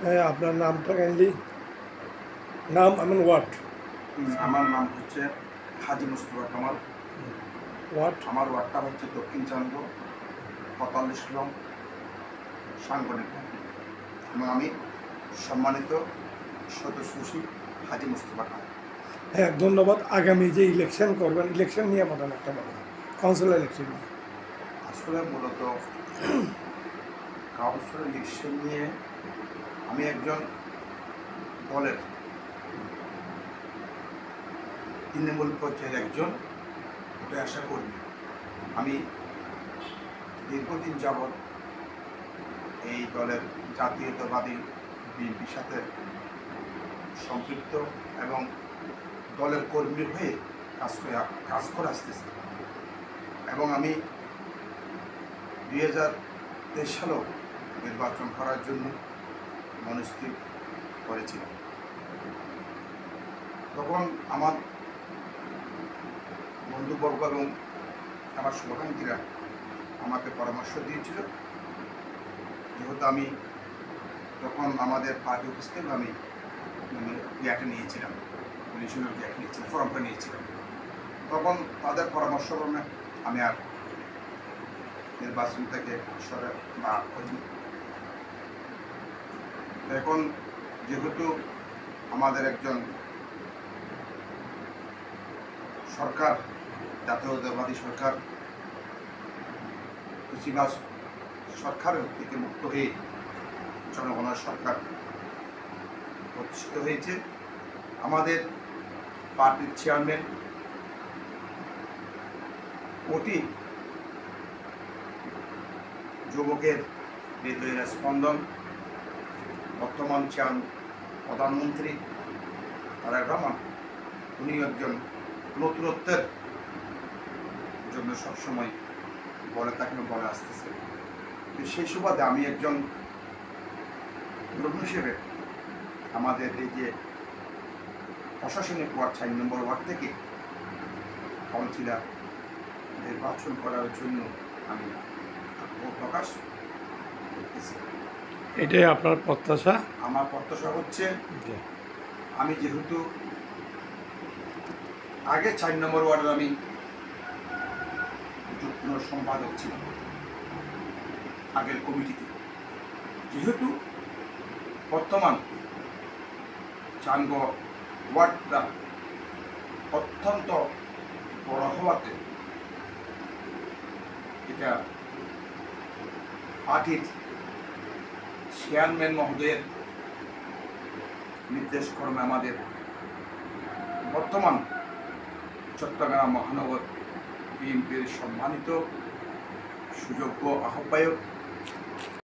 হ্যাঁ, আপনার নামটা কাইন্ডলি নাম আই ওয়াট আমার নাম হচ্ছে হাজি মুস্তফা কামাল। ওয়াট আমার ওয়ার্ডটা হচ্ছে দক্ষিণ চান্দ ৪৫ নং সাংগঠনিক ভবন। এবং আমি সম্মানিত সদস্য হাজি মুস্তফা কামাল। হ্যাঁ, ধন্যবাদ। আগামী যে ইলেকশন করবেন, ইলেকশন নিয়ে মতামত একটা বলেন, কাউন্সিল ইলেকশন নিয়ে। আসলে মূলত কাউন্সিল ইলেকশন নিয়ে আমি একজন দলের তৃণমূল পর্যায়ের একজন উঠে আসা কর্মী। আমি দীর্ঘদিন যাবৎ এই দলের জাতীয়তাবাদী বিএনপির সাথে সম্পৃক্ত এবং দলের কর্মী হয়ে কাজ করে আসতেছি। এবং আমি ২০২৩ সালেও নির্বাচন করার জন্য মনস্থির করেছিলাম। তখন আমার বন্ধুবর্গ এবং আমার শুভাকাঙ্ক্ষীরা আমাকে পরামর্শ দিয়েছিল, যেহেতু আমি তখন আমাদের পার্টি অফিস থেকে আমি ইয়াটা নিয়েছিলাম, কমিশনের ইয়াটা নিয়েছিলাম, ফর্মটা নিয়েছিলাম। তখন তাদের পরামর্শ ক্রমে আমি আর নির্বাচন থেকে সরে বা করিনি। এখন যেহেতু আমাদের একজন সরকার, জাতীয়তাবাদী সরকার, কৃষিবাস সরকারের থেকে মুক্ত হয়ে জনগণের সরকার প্রতিষ্ঠিত হয়েছে, আমাদের পার্টির চেয়ারম্যান কোটি যুবকের হৃদয়ের স্পন্দন, বর্তমান প্রধানমন্ত্রী তারেক রহমান, উনি একজন নতুনত্বের জন্য সবসময় বলে আসতেছে। সেই সুবাদে আমি একজন তরুণ হিসেবে আমাদের এই যে প্রশাসনিক ওয়ার্ড ৪ নম্বর ওয়ার্ড থেকে কাউন্সিলর নির্বাচন করার জন্য আমি আগ্রহ প্রকাশ করতেছি। এটাই আপনার প্রত্যাশা? আমার প্রত্যাশা হচ্ছে, আমি যেহেতু আগে ৪ নম্বর ওয়ার্ডের আমি যুগ্ম সম্পাদক ছিলাম আগের কমিটিতে, যেহেতু বর্তমান চাঙ্গ ওয়ার্ডটা অত্যন্ত বড় হওয়াতে এটা পার্টির চেয়ারম্যান মহোদয়ের নির্দেশ ক্রমে আমাদের বর্তমান চট্টগ্রাম মহানগর বিএনপির সম্মানিত সুযোগ্য আহ্বায়ক